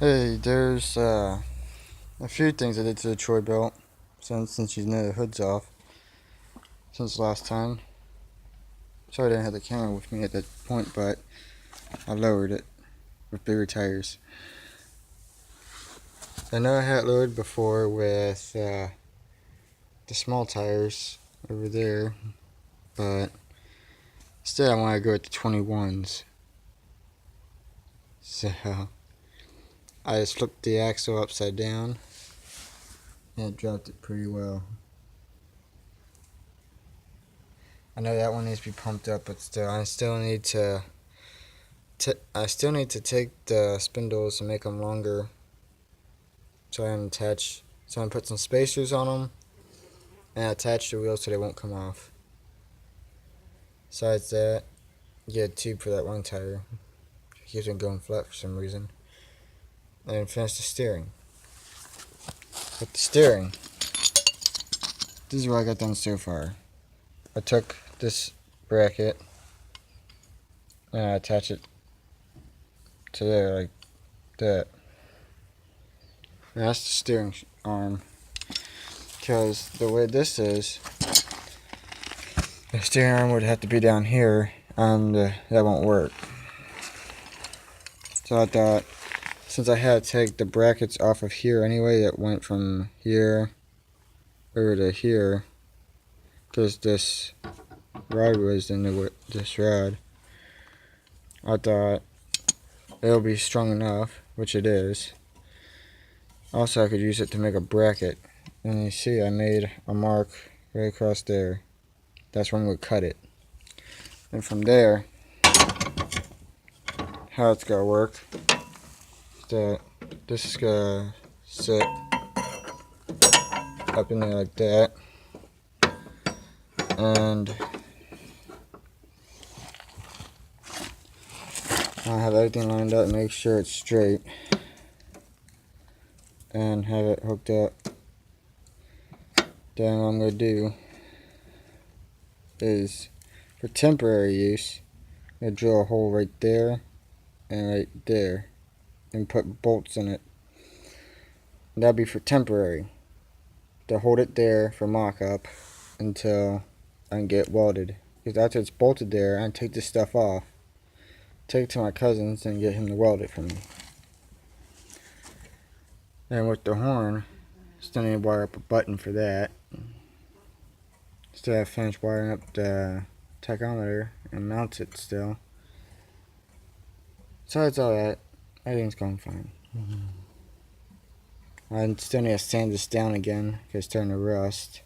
Hey, there's a few things I did to the Troy belt since you know the hood's off since last time. Sorry I didn't have the camera with me at that point, but I lowered it with bigger tires. I know I had it lowered before with the small tires over there, but still I want to go with the 21s. So I just flipped the axle upside down and it dropped it pretty well. I know that one needs to be pumped up, but still, I still need to take the spindles and make them longer. So I put some spacers on them and attach the wheels so they won't come off. Besides that, get a tube for that one tire. It keeps it going flat for some reason. And finish the steering. With the steering, this is what I got done so far. I took this bracket and I attach it to there like that. And that's the steering arm. Because the way this is, the steering arm would have to be down here, and that won't work. So I thought, since I had to take the brackets off of here anyway, it went from here over to here, because this rod was in this rod. I thought it'll be strong enough, which it is. Also, I could use it to make a bracket. And you see, I made a mark right across there. That's when we cut it. And from there, how it's gonna work, that this is gonna sit up in there like that. And I'll have everything lined up, make sure it's straight, and have it hooked up. Then what I'm going to do is, for temporary use, I'm going to drill a hole right there and right there and put bolts in it. And that'll be for temporary, to hold it there for mock-up until I can get welded. Because after it's bolted there, I can take this stuff off, take it to my cousin's and get him to weld it for me. And with the horn, still need to wire up a button for that. Still have to finish wiring up the tachometer and mount it still. Besides all that, everything's going fine. I still need to sand this down again because it's starting to rust.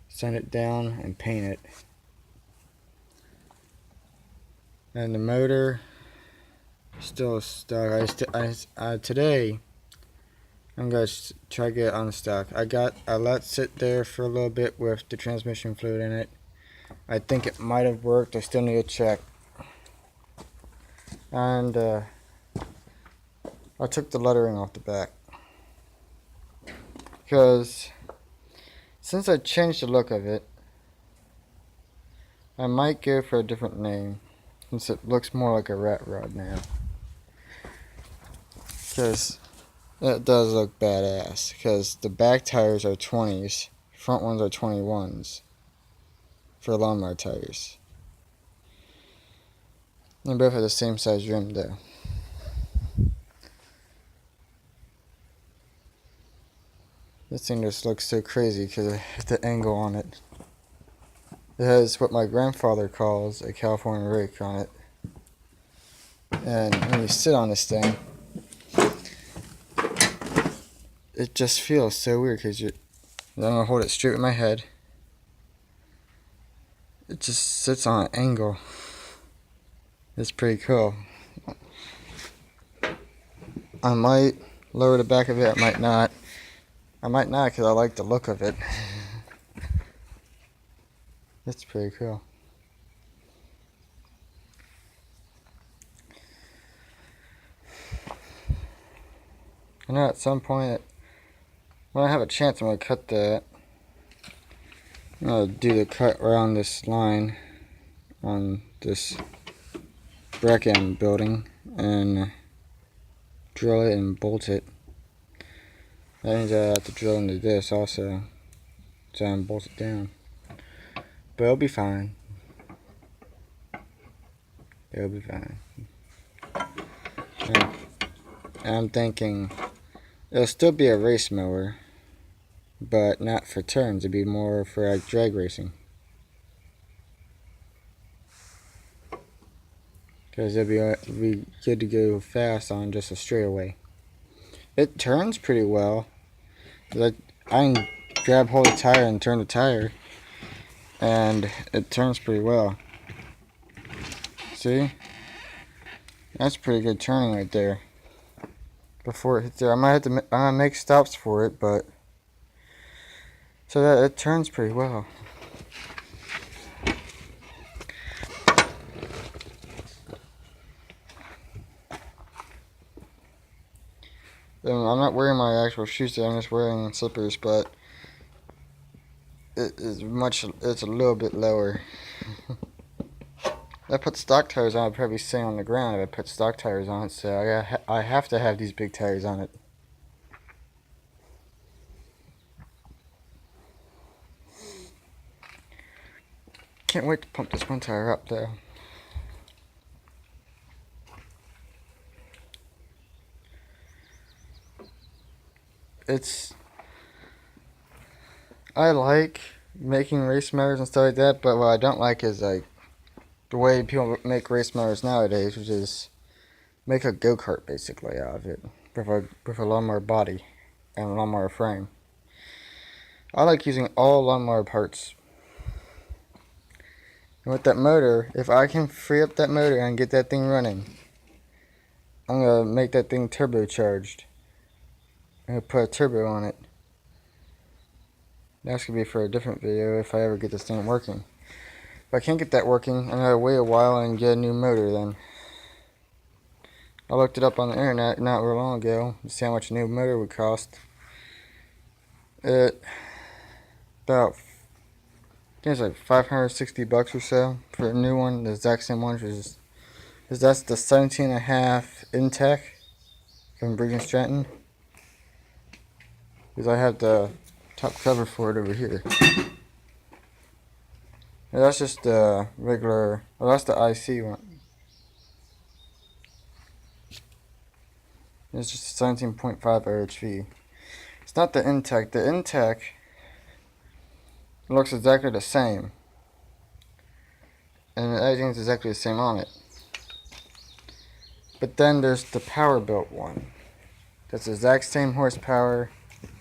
Sand it down and paint it. And the motor still stuck. Today I'm gonna try to get it unstuck. I let it sit there for a little bit with the transmission fluid in it. I think it might have worked. I still need to check. And I took the lettering off the back because since I changed the look of it, I might go for a different name since it looks more like a rat rod now. Because it does look badass. Because the back tires are 20s, front ones are 21s for lawnmower tires. They both have the same size rim though. This thing just looks so crazy because of the angle on it. It has what my grandfather calls a California rake on it. And when you sit on this thing, it just feels so weird because I'm going to hold it straight with my head. It just sits on an angle. It's pretty cool. I might lower the back of it, I might not. I might not because I like the look of it. It's pretty cool. I know at some point, when I have a chance, I'm going to cut that. I'm going to do the cut around this line on this bracket I'm building, and drill it and bolt it. That means I have to drill into this also, so I can bolt it down. But it'll be fine. It'll be fine. And I'm thinking it'll still be a race mower, but not for turns. It'd be more for like drag racing. Because it'd be good to go fast on just a straightaway. It turns pretty well. I can grab hold of the tire and turn the tire, and it turns pretty well. See? That's pretty good turning right there. Before it hits there, I might make stops for it, but so that it turns pretty well. I'm not wearing my actual shoes today, I'm just wearing slippers, but it's a little bit lower. If I put stock tires on, I'd probably stay on the ground if I put stock tires on it, so I have to have these big tires on it. Can't wait to pump this one tire up though. I like making race motors and stuff like that, but what I don't like is like the way people make race motors nowadays, which is make a go-kart basically out of it with a lawnmower body and a lawnmower frame. I like using all lawnmower parts. And with that motor, if I can free up that motor and get that thing running, I'm going to make that thing turbocharged. I'm going to put a turbo on it. That's going to be for a different video if I ever get this thing working. If I can't get that working, I'm going to wait a while and get a new motor then. I looked it up on the internet not real long ago to see how much a new motor would cost. I think it's like $560 or so for a new one, the exact same one, because that's the 17.5 Intech from Briggs & Stratton. Because I have the top cover for it over here. And that's just the regular, well, that's the IC one. It's just 17.5 RHV. It's not the Intech. The Intech looks exactly the same, and everything's exactly the same on it. But then there's the power built one. That's the exact same horsepower,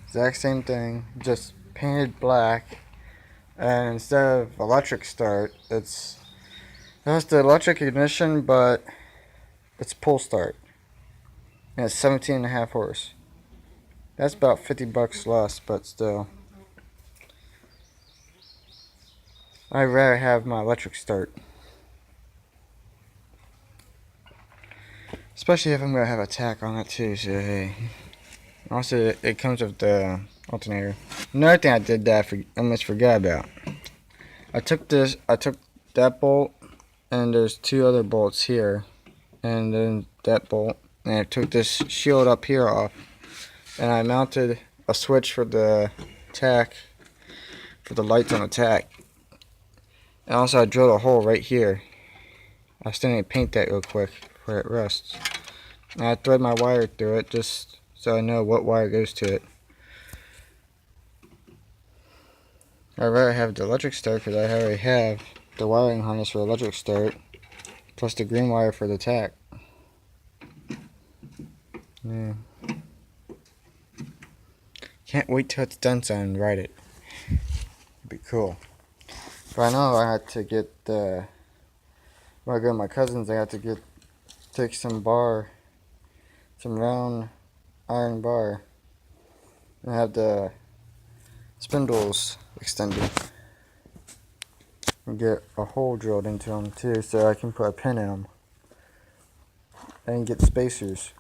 exact same thing, just painted black. And instead of electric start, it has the electric ignition, but it's pull start. And it's 17.5 horse. That's about $50 less, but still. I'd rather have my electric start. Especially if I'm going to have a tack on it too, so hey. Also, it comes with the alternator. Another thing I did that I almost forgot about. I took that bolt, and there's two other bolts here, and then that bolt, and I took this shield up here off, and I mounted a switch for the tack, for the lights on the tack. And also I drilled a hole right here. I still need to paint that real quick before it rusts. And I thread my wire through it just so I know what wire goes to it. I'd rather have the electric start because I already have the wiring harness for electric start, plus the green wire for the tack. Yeah. Can't wait till it's done so I can ride it. It'd be cool. But I know I had to get when I go to my cousin's, I had to take some round iron bar, and have the spindles extended, and get a hole drilled into them too, so I can put a pin in them, and get spacers.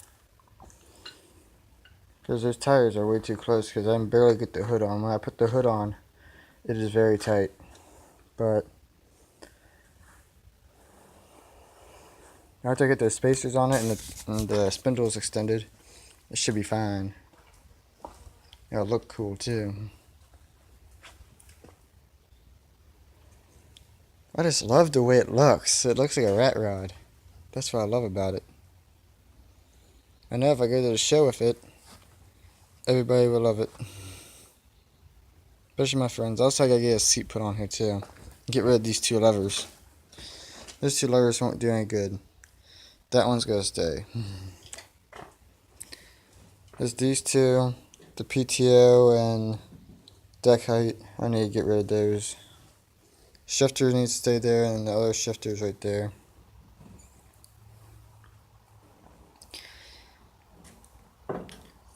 Because those tires are way too close, because I can barely get the hood on. When I put the hood on, it is very tight. But after I get the spacers on it and the spindles extended, it should be fine. It'll look cool too. I just love the way it looks. It looks like a rat rod. That's what I love about it. I know if I go to the show with it, everybody will love it. Especially my friends. Also, I gotta get a seat put on here too. Get rid of these two levers. Those two levers won't do any good. That one's gonna stay. There's these two, the PTO and deck height. I need to get rid of those. Shifter needs to stay there, and the other shifter's right there.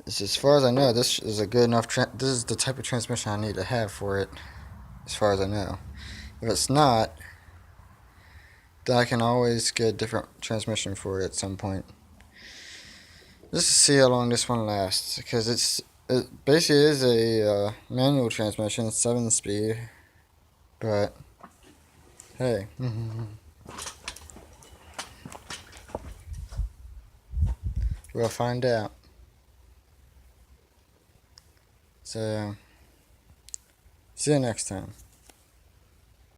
As far as I know, this is a good enough. This is the type of transmission I need to have for it, as far as I know. If it's not, then I can always get a different transmission for it at some point. Just to see how long this one lasts, because it basically is a manual transmission, 7-speed, but hey. We'll find out. So, see you next time.